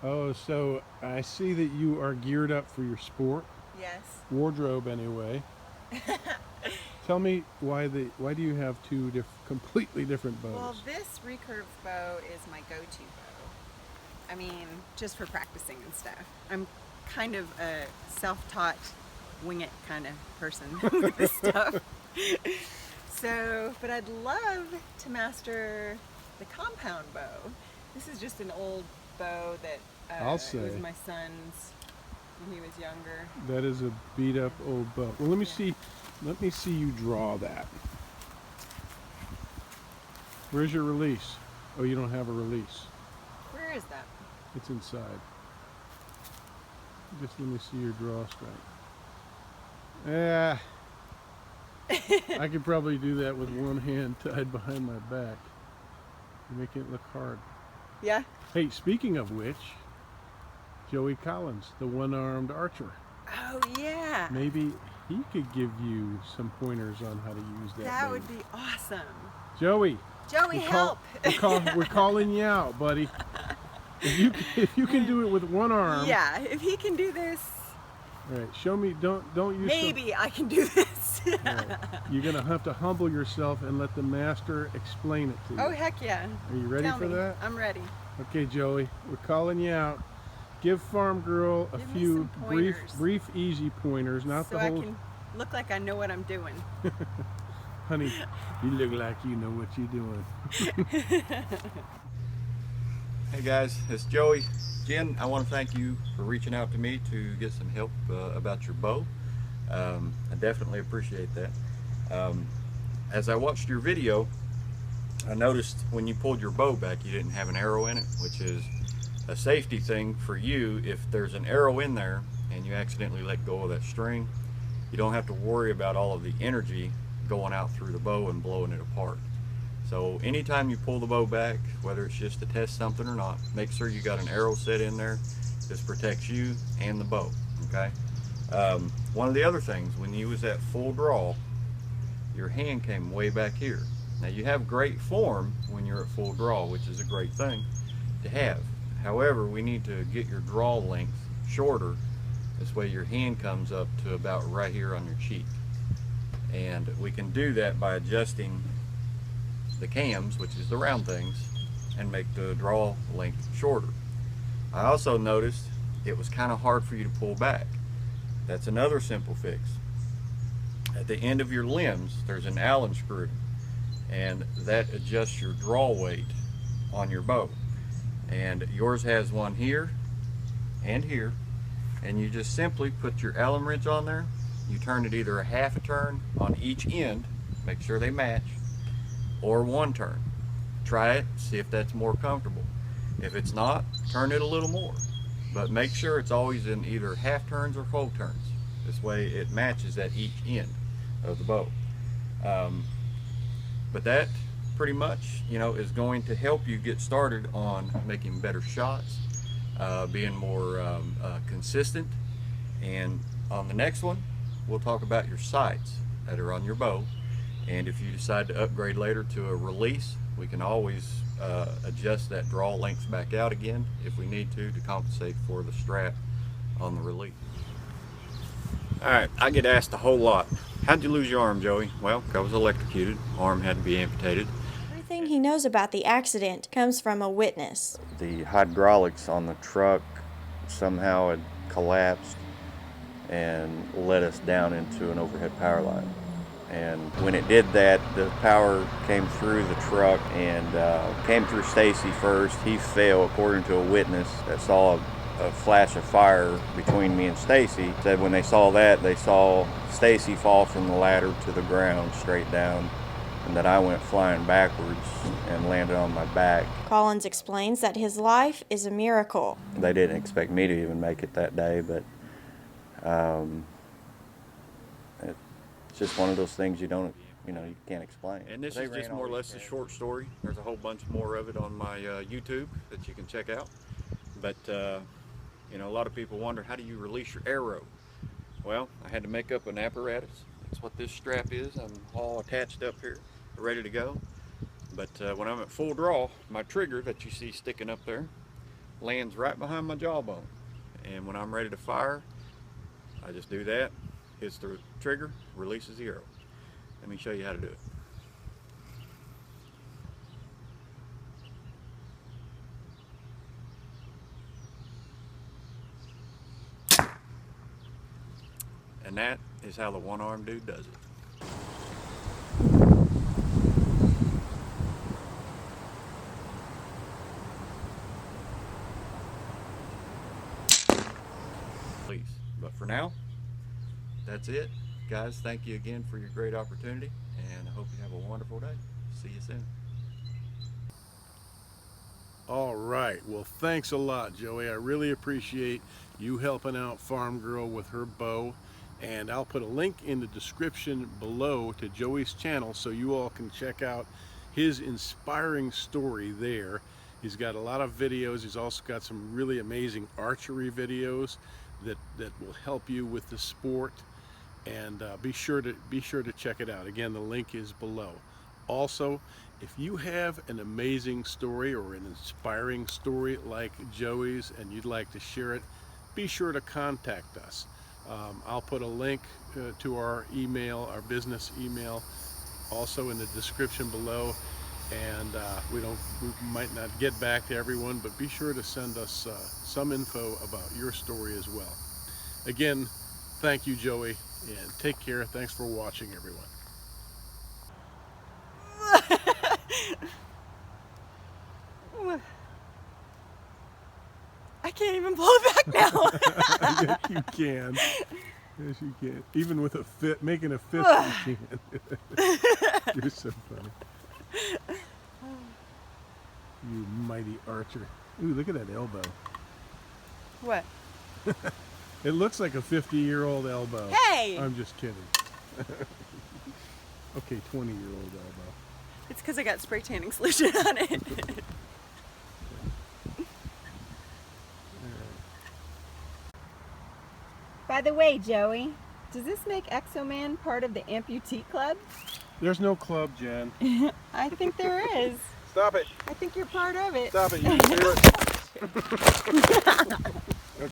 Oh, so I see that you are geared up for your sport Yes. wardrobe anyway. Tell me why do you have two completely different Well, bows? this recurve bow is my go-to bow. I mean, just for practicing and stuff. I'm kind of a self-taught wing it kind of person with this stuff. So, but I'd love to master the compound bow. This is just an old bow that I'll it was say my son's when he was younger. that is a beat up old bow. Well, Yeah. let me see you draw that. Where's your release? Oh, you don't have a release. Where is that? It's inside. Just let me see your draw strength. Yeah, I could probably do that with one hand tied behind my back. You're making it look hard. Yeah. Hey, speaking of which, Joey Collins, the one-armed archer. Oh yeah. Maybe he could give you some pointers on how to use that. That baby. would be awesome. Joey. Joey, help! We're calling you out, buddy. If you can do it with one arm. Yeah, if he can do this, All right, show me. Don't use. maybe I can do this. Right. You're gonna have to humble yourself and let the master explain it to you. Oh heck yeah! Are you ready Tell for me. that? I'm ready. Okay, Joey, we're calling you out. Give Farm Girl a Give me few some pointers. brief, easy pointers, not So the whole. I can look like I know what I'm doing. Honey, you look like you know what you're doing. Hey guys, it's Joey. Jen, I want to thank you for reaching out to me to get some help about your bow. I definitely appreciate that. As I watched your video, I noticed when you pulled your bow back you didn't have an arrow in it, which is a safety thing for you. If there's an arrow in there and you accidentally let go of that string, you don't have to worry about all of the energy going out through the bow and blowing it apart. So anytime you pull the bow back, whether it's just to test something or not, make sure you got an arrow set in there. This protects you and the bow, okay? One of the other things, when you was at full draw, your hand came way back here. Now you have great form when you're at full draw, which is a great thing to have. However, we need to get your draw length shorter. This way your hand comes up to about right here on your cheek. And we can do that by adjusting the cams, which is the round things, and make the draw length shorter. I also noticed it was kind of hard for you to pull back. That's another simple fix. At the end of your limbs, there's an Allen screw, and that adjusts your draw weight on your bow. And yours has one here and here, and you just simply put your Allen wrench on there. You turn it either a half a turn on each end, make sure they match, or one turn. Try it, see if that's more comfortable. If it's not, turn it a little more. But make sure it's always in either half turns or full turns. This way it matches at each end of the bow. But that pretty much, is going to help you get started on making better shots, being more consistent. And on the next one, we'll talk about your sights that are on your bow. And if you decide to upgrade later to a release, we can always adjust that draw length back out again if we need to compensate for the strap on the release. Alright, I get asked a whole lot. How'd you lose your arm, Joey? Well, I was electrocuted. Arm had to be amputated. Everything he knows about the accident comes from a witness. The hydraulics on the truck somehow had collapsed and led us down into an overhead power line. And when it did that, the power came through the truck and came through Stacy first. He fell, according to a witness that saw a flash of fire between me and Stacy. Said when they saw that, they saw Stacy fall from the ladder to the ground straight down, and that I went flying backwards and landed on my back. Collins explains that his life is a miracle. They didn't expect me to even make it that day, but it's just one of those things you can't explain. And this is just more or less a short story. There's a whole bunch more of it on my YouTube that you can check out. But a lot of people wonder, how do you release your arrow? Well, I had to make up an apparatus. That's what this strap is. I'm all attached up here, ready to go. But when I'm at full draw, my trigger that you see sticking up there, lands right behind my jawbone. And when I'm ready to fire, I just do that, hits the trigger, releases the arrow. Let me show you how to do it. And that is how the one-armed dude does it. Please. But for now, that's it. Guys, thank you again for your great opportunity, and I hope you have a wonderful day. See you soon. All right. Well, thanks a lot, Joey. I really appreciate you helping out Farm Girl with her bow. And I'll put a link in the description below to Joey's channel so you all can check out his inspiring story there. He's got a lot of videos. He's also got some really amazing archery videos that will help you with the sport. And be sure to check it out. Again, the link is below. Also, if you have an amazing story or an inspiring story like Joey's and you'd like to share it, be sure to contact us. I'll put a link to our email, our business email, also in the description below. And we might not get back to everyone, but be sure to send us some info about your story as well. Again, thank you, Joey, and take care. Thanks for watching, everyone. I can't even pull it back now. Yes, you can. Yes, you can. Even with a fit, making a fist, you can. You're so funny. You mighty archer. Ooh, look at that elbow. What? It looks like a 50-year-old elbow. Hey! I'm just kidding. Okay, 20-year-old elbow. It's because I got spray tanning solution on it. By the way, Joey, does this make Exoman part of the amputee club? There's no club, Jen. I think there is. Stop it. I think you're part of it. Stop it. You do it.